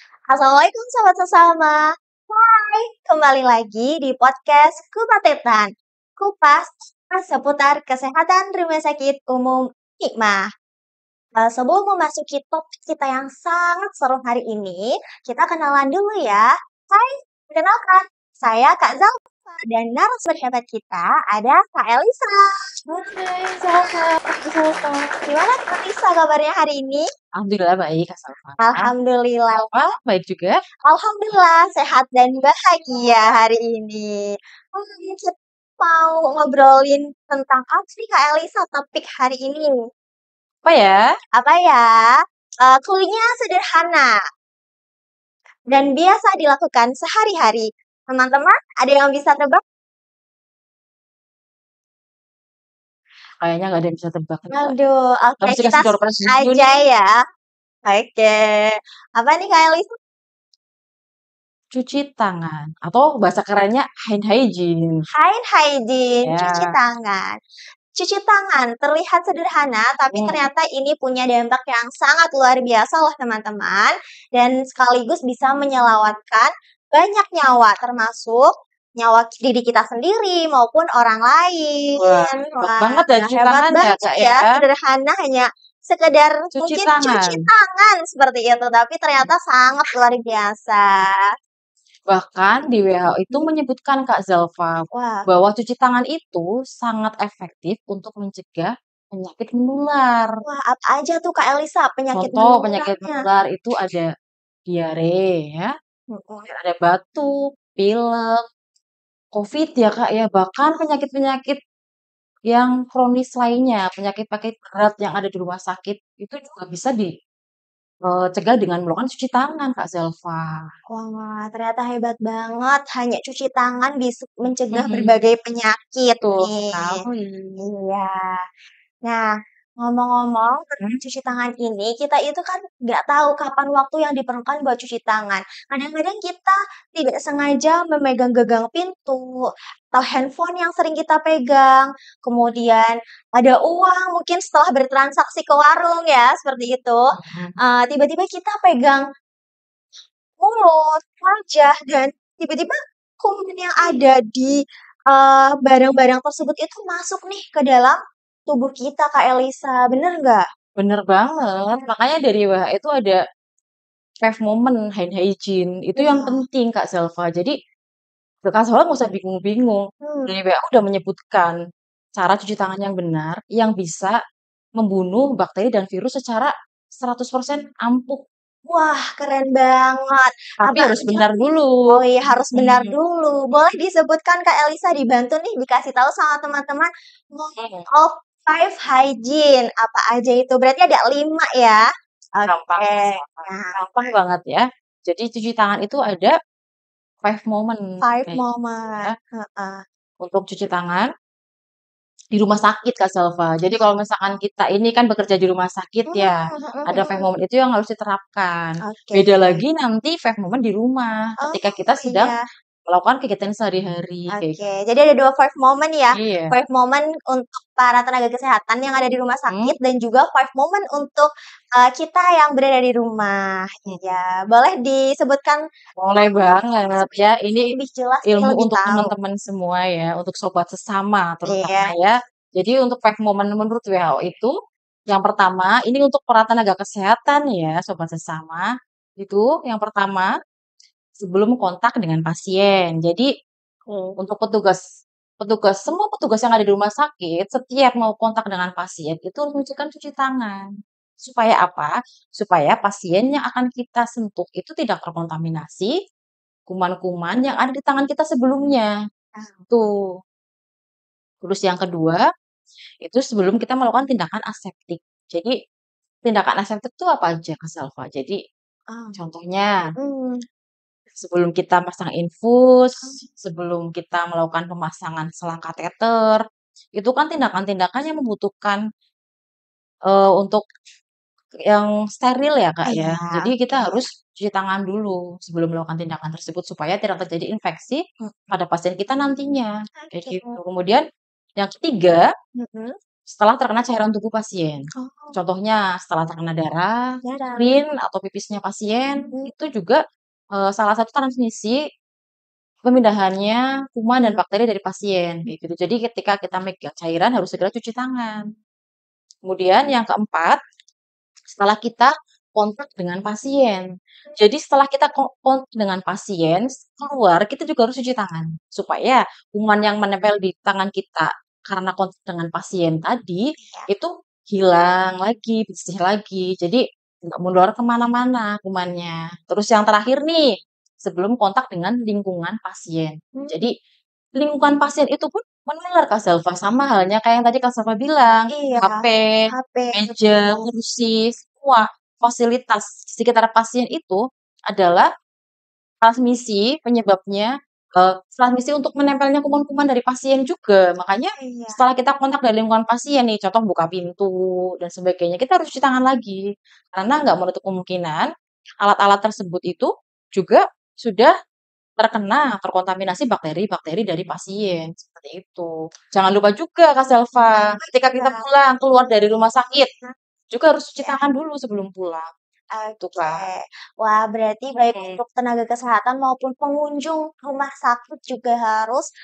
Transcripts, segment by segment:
Assalamualaikum sobat sesama. Hai, kembali lagi di podcast Kupatetan. Kupas seputar kesehatan rumah sakit umum Hikmah. Sebelum memasuki topik kita yang sangat seru hari ini, kita kenalan dulu ya. Hai, perkenalkan, saya Kak Zalfa dan narasumber hebat kita ada Kak Elisa. Hai, Salsa. Gimana Kak Elisa kabarnya hari ini? Alhamdulillah baik, Kak Salva. Alhamdulillah. Salva baik juga. Alhamdulillah sehat dan bahagia hari ini. Kita mau ngobrolin tentang apa sih Kak Elisa topik hari ini? Apa ya? Apa ya? Kuliah sederhana dan biasa dilakukan sehari-hari. Teman-teman, ada yang bisa tebak? Kayaknya nggak ada yang bisa tebak nih, Kak. Aduh, oke Harus kita dikasih door prize dulu aja nih. ya. Oke, apa nih Kak Elisa? Cuci tangan. Atau bahasa kerennya hand hygiene. Hand hygiene, cuci Ya. tangan. Cuci tangan terlihat sederhana, tapi Hmm. ternyata ini punya dampak yang sangat luar biasa loh teman-teman. Dan sekaligus bisa menyelamatkan banyak nyawa, termasuk nyawa diri kita sendiri maupun orang lain. Wah, hebat banget ya cuci hebat tangan ya, banget Kak ya, ya. sederhana hanya sekedar Cuci mungkin cuci tangan. tangan seperti itu, tapi ternyata sangat luar biasa. Bahkan di WHO itu menyebutkan, Kak Zalfa, Wah, bahwa cuci tangan itu sangat efektif untuk mencegah penyakit menular. wah apa aja tuh Kak Elisa penyakit Contoh penyakit menularnya? menular itu ada diare ya, Mm-mm. ada batuk, pilek, COVID ya Kak ya, bahkan penyakit-penyakit yang kronis lainnya, penyakit-penyakit berat yang ada di rumah sakit itu juga bisa dicegah dengan melakukan cuci tangan Kak Zelva. Wah, ternyata hebat banget. Hanya cuci tangan bisa mencegah Mhm, berbagai penyakit betul nih. sekali. Iya. Nah, ngomong-ngomong tentang Mhm, cuci tangan ini, kita itu kan nggak tahu kapan waktu yang diperlukan buat cuci tangan. Kadang-kadang kita tidak sengaja memegang gagang pintu atau handphone yang sering kita pegang. Kemudian ada uang mungkin setelah bertransaksi ke warung ya, seperti itu. mhm. Tiba-tiba kita pegang mulut, wajah, dan tiba-tiba kuman yang ada di, barang-barang tersebut itu masuk nih ke dalam tubuh kita, Kak Elisa, bener nggak? Bener banget, makanya dari WHO itu ada 5 moment hand hygiene, itu yang Wah, penting Kak Zelva. Jadi Kak Zelva nggak usah bingung-bingung, hmm, dari WHO udah menyebutkan cara cuci tangan yang benar, yang bisa membunuh bakteri dan virus secara 100% ampuh, wah keren banget. tapi Apa harus aja benar dulu. oh iya harus benar Mhm, dulu. Boleh disebutkan Kak Elisa, dibantu nih dikasih tahu sama teman-teman mode mhm, of 5 hygiene, apa aja itu? Berarti ada 5 ya? gampang Oke, Kak Salma, nah gampang banget ya. Jadi cuci tangan itu ada 5 moment 5 kayak gitu ya, moment, heeh. untuk cuci tangan di rumah sakit Kak Salva. Jadi kalau misalkan kita ini kan bekerja di rumah sakit Mmm, ya, mhm ada 5 mhm. moment itu yang harus diterapkan. Oke. Beda lagi nanti 5 moment di rumah, ketika kita Oh, sedang iya. melakukan kegiatan sehari-hari kayak Oke, gitu. jadi ada 2 five moment ya. Iya, Five moment untuk para tenaga kesehatan yang ada di rumah mhm, sakit dan juga five moment untuk, kita yang berada di rumah. mhm. Iya, boleh disebutkan Boleh banget ya, ini lebih jelas nih, ilmu lebih untuk tahu? teman-teman semua ya, untuk sobat sesama terutama Iya. ya. Jadi untuk 5 moment menurut WHO itu, yang pertama ini untuk para tenaga kesehatan ya, sobat sesama. Itu yang pertama, sebelum kontak dengan pasien. Jadi Oke. untuk petugas petugas semua petugas yang ada di rumah sakit, setiap mau kontak dengan pasien itu harus menunjukkan cuci tangan. Supaya apa? Supaya pasien yang akan kita sentuh itu tidak terkontaminasi kuman-kuman yang ada di tangan kita sebelumnya. Ah, Tuh. Terus yang kedua, itu sebelum kita melakukan tindakan aseptik. Jadi, tindakan aseptik itu apa aja, Kak Salva? Jadi, oh, contohnya, mhm, sebelum kita pasang infus, sebelum kita melakukan pemasangan selang kateter, itu kan tindakan-tindakan yang membutuhkan untuk yang steril ya, Kak, ya. iya, Jadi kita oke. harus cuci tangan dulu sebelum melakukan tindakan tersebut supaya tidak terjadi infeksi Mhm, pada pasien kita nantinya, kayak oke. gitu. Kemudian yang ketiga, Mhm? setelah terkena cairan tubuh pasien. Oh, Contohnya setelah terkena darah, darah. urin, atau pipisnya pasien, itu juga salah satu transmisi pemindahannya kuman dan bakteri dari pasien, kayak gitu. Jadi ketika kita megang cairan harus segera cuci tangan. Kemudian yang keempat, setelah kita kontak dengan pasien. Jadi setelah kita kontak dengan pasien, keluar kita juga harus cuci tangan supaya kuman yang menempel di tangan kita karena kontak dengan pasien tadi Ya. itu hilang lagi, bersih lagi. Jadi nggak menular kemana-mana kumannya. Terus yang terakhir nih, sebelum kontak dengan lingkungan pasien. Jadi lingkungan pasien itu pun menular Kak Selva, sama halnya kayak yang tadi Kak Selva bilang, Iya, HP, HP, meja, betul. kursi, semua fasilitas di sekitar pasien itu adalah transmisi penyebabnya, transmisi untuk menempelnya kuman-kuman dari pasien juga. Makanya Iya. setelah kita kontak dari lingkungan pasien nih, contoh buka pintu dan sebagainya, kita harus cuci tangan lagi. Karena nggak menutup kemungkinan alat-alat tersebut itu juga sudah terkontaminasi bakteri-bakteri dari pasien, seperti itu. Jangan lupa juga Kak Selva, ketika kita Iya. pulang, keluar dari rumah sakit, juga harus cuci Ya. tangan dulu sebelum pulang, gitu Oke. Kak. Wah, berarti baik untuk tenaga kesehatan maupun pengunjung rumah sakit juga harus,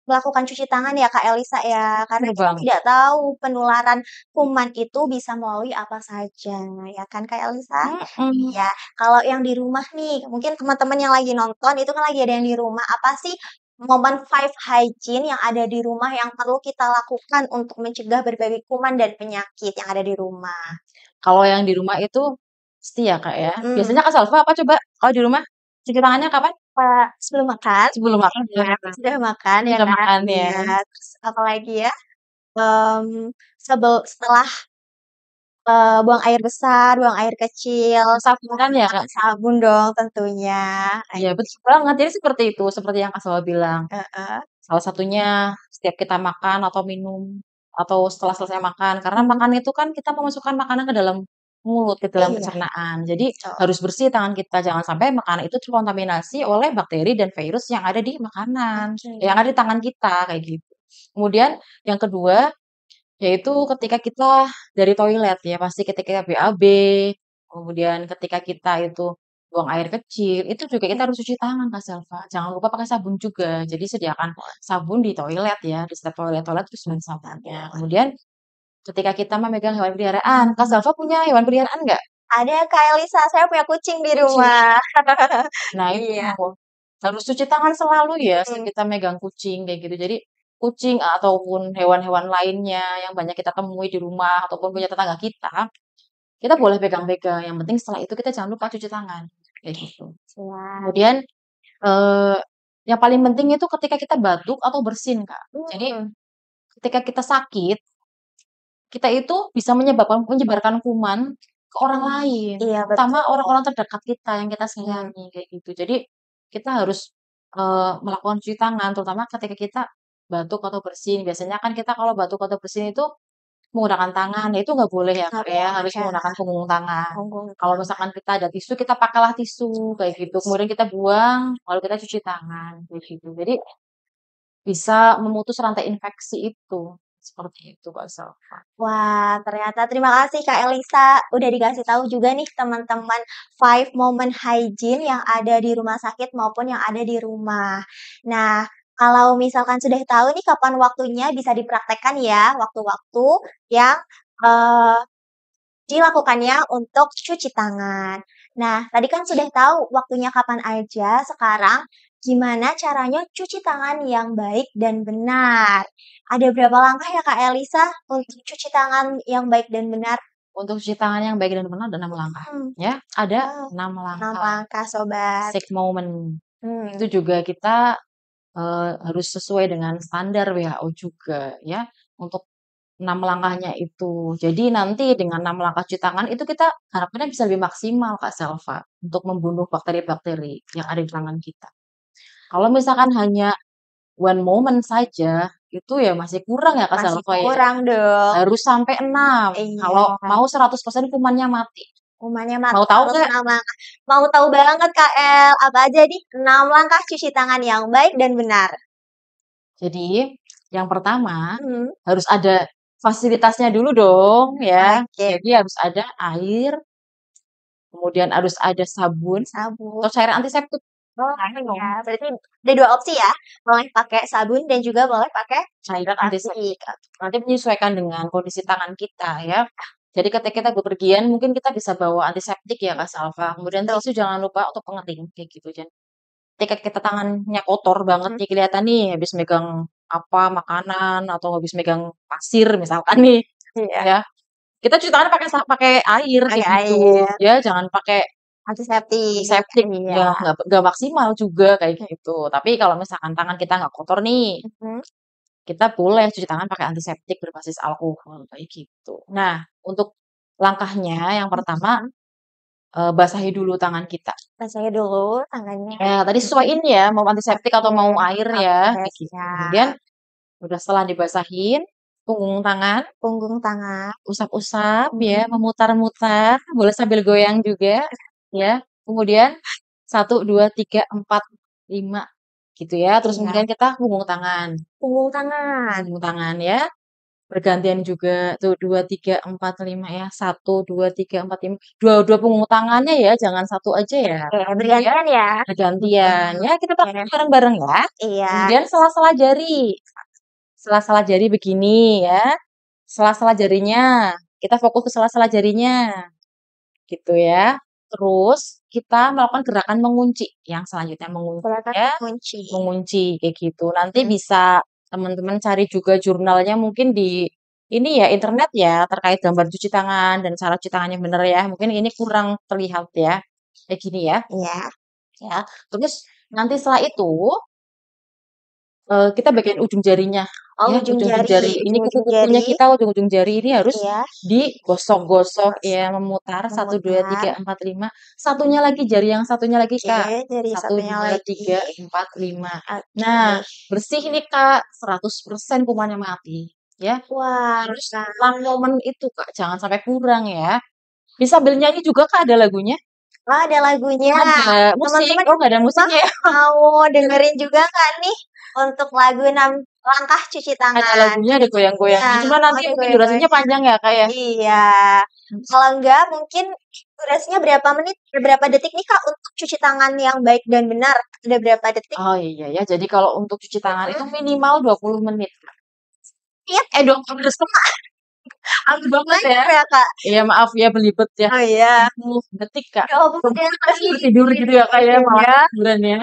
melakukan cuci tangan ya, Kak Elisa ya, karena Bener kita banget, tidak tahu penularan kuman itu bisa melalui apa saja, ya kan, Kak Elisa? mhm. Iya, kalau yang di rumah nih, mungkin teman-teman yang lagi nonton itu kan lagi ada yang di rumah, apa sih momen five hygiene yang ada di rumah yang perlu kita lakukan untuk mencegah berbagai kuman dan penyakit yang ada di rumah? Kalau yang di rumah itu pasti ya Kak ya. Mhm. Biasanya Kak Selva apa coba kalau di rumah? Cuci tangannya kapan? Sebelum makan, Sebelum makan ya, ya sudah makan ya sudah kan, makan ya. iya, terus apalagi ya, setelah, buang air besar, buang air kecil, Sabun kan ya pakai Kak? sabun dong tentunya, Iya betul banget, jadi seperti itu, seperti yang Kak Selva bilang. heeh, Salah satunya setiap kita makan atau minum, atau setelah selesai makan. Karena mhm, makan itu kan kita memasukkan makanan ke dalam mulut, ke dalam iya, pencernaan. Jadi betul, harus bersih tangan kita, jangan sampai makanan itu terkontaminasi oleh bakteri dan virus yang ada di makanan, oke, yang ada di tangan kita, kayak gitu. Kemudian yang kedua, yaitu ketika kita dari toilet ya, pasti ketika BAB, kemudian ketika kita itu buang air kecil, itu juga kita harus cuci tangan Kak Selva. Jangan lupa pakai sabun juga. Jadi sediakan sabun di toilet ya, di setiap toilet-toilet terus dengan sabunnya. Kemudian ketika kita memegang hewan peliharaan, Kak Selva punya hewan peliharaan nggak? ada Kak Elisa, saya punya kucing di Kucing. rumah. Nah itu Iya, harus cuci tangan selalu ya saat mhm, kita megang kucing kayak gitu. Jadi kucing ataupun hewan-hewan lainnya yang banyak kita temui di rumah ataupun punya tetangga kita boleh pegang-pegang. Yang penting setelah itu kita jangan lupa cuci tangan kayak gitu. siap, Kemudian eh, yang paling penting itu ketika kita batuk atau bersin Kak. Jadi mhm, ketika kita sakit, kita itu bisa menyebarkan kuman ke orang lain, iya terutama betul, orang-orang terdekat kita yang kita sayangi kayak gitu. Jadi kita harus melakukan cuci tangan, terutama ketika kita batuk atau bersin. Biasanya kan kita kalau batuk atau bersin itu menggunakan tangan, ya itu nggak boleh ya nggak Kak ya, boleh harus ya, menggunakan punggung tangan. punggung Kalau tangan, misalkan kita ada tisu, kita pakailah tisu kayak gitu. Kemudian kita buang, lalu kita cuci tangan kayak gitu. Jadi bisa memutus rantai infeksi itu. Seperti itu Kak Salva. Wah, ternyata terima kasih Kak Elisa udah dikasih tahu juga nih teman-teman 5 moment hygiene yang ada di rumah sakit maupun yang ada di rumah. Nah, kalau misalkan sudah tahu nih kapan waktunya bisa dipraktekkan ya, waktu-waktu yang, eee, dilakukannya untuk cuci tangan. Nah, tadi kan sudah tahu waktunya kapan aja, sekarang gimana caranya cuci tangan yang baik dan benar? Ada berapa langkah ya Kak Elisa untuk cuci tangan yang baik dan benar? Untuk cuci tangan yang baik dan benar ada 6 langkah, Hmm, ya. Ada wow, 6 6 langkah. langkah sobat. 6 moment. Hmm, Itu juga kita harus sesuai dengan standar WHO juga ya, untuk 6 langkahnya itu. Jadi nanti dengan 6 langkah cuci tangan itu kita harapannya bisa lebih maksimal Kak Selva, untuk membunuh bakteri-bakteri yang ada di tangan kita. Kalau misalkan hanya one moment saja, itu ya masih kurang ya Kak masih Selva ya. kurang dong. Harus sampai 6 Iya, kalau mau 100% kumannya mati. kumannya Mau mati tahu harus nggak? 6 langkah. Mau tahu banget Kak El, apa aja nih 6 langkah cuci tangan yang baik dan benar? Jadi, yang pertama Hmm, harus ada fasilitasnya dulu dong ya. Oke. Jadi harus ada air, kemudian harus ada sabun Sabun. atau cairan antiseptik. Oh Minum iya, berarti ada 2 opsi ya, boleh pakai sabun dan juga boleh pakai cairan antiseptik. antiseptik. Nanti menyesuaikan dengan kondisi tangan kita ya. Jadi ketika kita bepergian mungkin kita bisa bawa antiseptik ya Kak Salva. Kemudian Betul. tisu jangan lupa untuk pengeting kayak gitu. Ketika kita tangannya kotor banget Mhm. nih kelihatan nih habis megang apa makanan atau habis megang pasir misalkan nih Iya, ya. Kita cuci tangan pakai air pakai kayak gitu air, ya, jangan pakai antiseptik, antiseptik iya. ya nggak maksimal juga kayak gitu. Tapi kalau misalkan tangan kita nggak kotor nih, Mhm. kita boleh cuci tangan pakai antiseptik berbasis alkohol kayak gitu. Nah, untuk langkahnya yang pertama Mhm. basahi dulu tangan kita. Basahi dulu tangannya. Ya, tadi sesuaiin ya mau antiseptik Oke, atau mau air ya oke, kayak gitu. Kemudian siap. udah setelah dibasahin punggung tangan, Punggung tangan. usap-usap ya, Mhm. memutar-mutar, boleh sambil goyang juga ya. Kemudian 1, 2, 3, 4, 5 gitu ya. Terus Iya, kemudian kita punggung tangan. punggung tangan. Punggung tangan ya. Bergantian juga tuh 2, 3, 4, 5 ya. 1, 2, 3, 4, 5. Dua-dua punggung tangannya ya, jangan satu aja ya. Oke, Kemudian bergantian ya? bergantian Mhm. ya, kita Oke, pakai bareng-bareng ya. iya. Kemudian sela-sela jari. Sela-sela jari begini ya. Sela-sela jarinya. Kita fokus ke sela-sela jarinya. Gitu ya. Terus kita melakukan gerakan mengunci. Yang selanjutnya mengunci Silakan ya. kunci. Mengunci kayak gitu. Nanti Mhm. bisa teman-teman cari juga jurnalnya mungkin di ini ya internet ya terkait gambar cuci tangan dan cara cuci tangannya bener ya. Mungkin ini kurang terlihat ya. Kayak gini ya. Iya. Ya. Terus nanti setelah itu kita bagian ujung jarinya, Oh, ya, ujung ujung-ujung jari, jari. Ini ujung-ujung kuku-kukunya jari. kita, ujung-ujung jari ini harus Iya. digosok-gosok Terus ya, memutar 1, 2, 3, memutar. 4, 5. Satunya lagi, jari yang satunya lagi, Oke, Kak. jari Satu satunya dua lagi. tiga empat lima. Nah, Oke. bersih nih, Kak, 100% kumannya mati, ya. Wah, Harus 6 momen itu, Kak, jangan sampai kurang ya. Bisa sambil nyanyi juga, Kak, ada lagunya. oh ada lagunya. Ada musik. Teman-teman Oh, nggak ada mah musiknya ya? mau dengerin juga nggak nih untuk lagu 6 langkah cuci Ada tangan? lagunya, ada goyang-goyangnya. Iya, Cuma oh nanti ada mungkin durasinya goyang-goyangnya. panjang ya, Kak, ya? Iya. Kalau enggak mungkin durasinya berapa menit, berapa detik nih Kak untuk cuci tangan yang baik dan benar? Ada berapa detik? Oh iya ya, jadi kalau untuk cuci tangan itu Mhm. minimal 20 menit. Iya, 20 menit setengah. Aku banget ya. banyak ya Kak? Iya maaf ya belibet ya. Oh iya, 20 detik Kak. 20 20 detik. detik tidur gitu ya Kak ya, malah Iya, tiduran ya.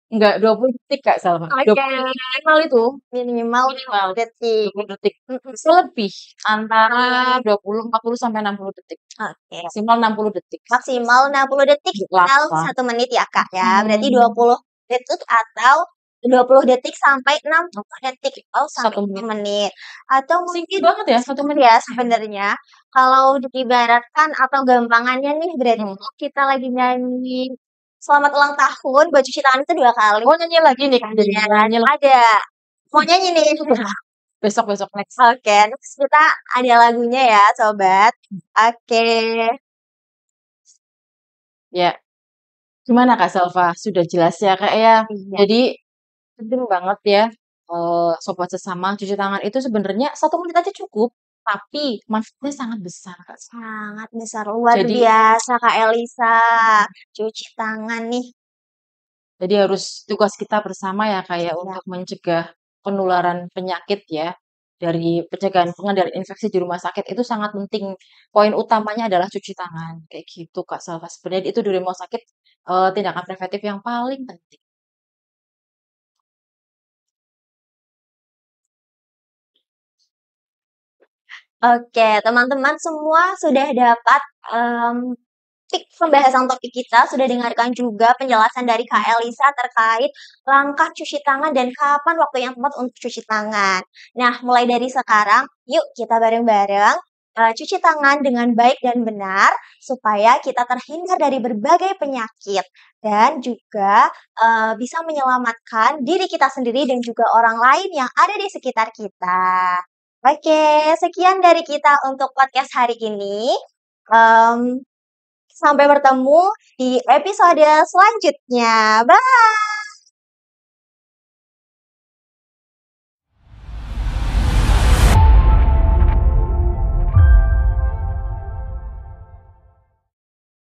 Enggak, 20 detik Kak Salma. oke. 20 detik minimal itu. Minimal Minimal 20 detik. 20 detik. Mhm. Bisa lebih antara 20, 40 sampai 60 detik. Oke. Maksimal 60 detik. Maksimal 60 detik Untuk atau lama. 1 menit ya, Kak, ya. Berarti Hmm, 20 detik atau 20 detik sampai 60 detik. Oh, sampai 1 1 menit. menit. Atau Singkat mungkin banget ya, 1 singkat menit. ya sebenarnya. Kalau diibaratkan atau gampangannya nih berarti Hmm. kita lagi nyanyi selamat ulang tahun buat cuci tangan itu 2 kali. Oh nyanyi lagi nih Kak, jadi Iya, nyanyi lagi. ada. Mau nyanyi nih? Besok-besok next. Oke, next kita ada lagunya ya, sobat. Oke. Ya, gimana Kak Salva? Sudah jelas ya Kak ya? Iya. Jadi penting banget ya, sobat sesama cuci tangan itu sebenarnya 1 menit aja cukup, tapi manfaatnya sangat besar Kak. Sangat besar, luar Jadi biasa Kak Elisa. Cuci tangan nih. jadi harus tugas kita bersama ya Kak ya Ya, untuk mencegah penularan penyakit ya. Dari pencegahan pengendalian infeksi di rumah sakit itu sangat penting. Poin utamanya adalah cuci tangan, kayak gitu Kak Salva. Sebenarnya itu di rumah sakit, tindakan preventif yang paling penting. oke, teman-teman semua sudah dapat pembahasan topik kita, sudah dengarkan juga penjelasan dari Kak Elisa terkait langkah cuci tangan dan kapan waktu yang tepat untuk cuci tangan. Nah, mulai dari sekarang, yuk kita bareng-bareng cuci tangan dengan baik dan benar supaya kita terhindar dari berbagai penyakit dan juga bisa menyelamatkan diri kita sendiri dan juga orang lain yang ada di sekitar kita. Oke, sekian dari kita untuk podcast hari ini. Em, Sampai bertemu di episode selanjutnya. Bye.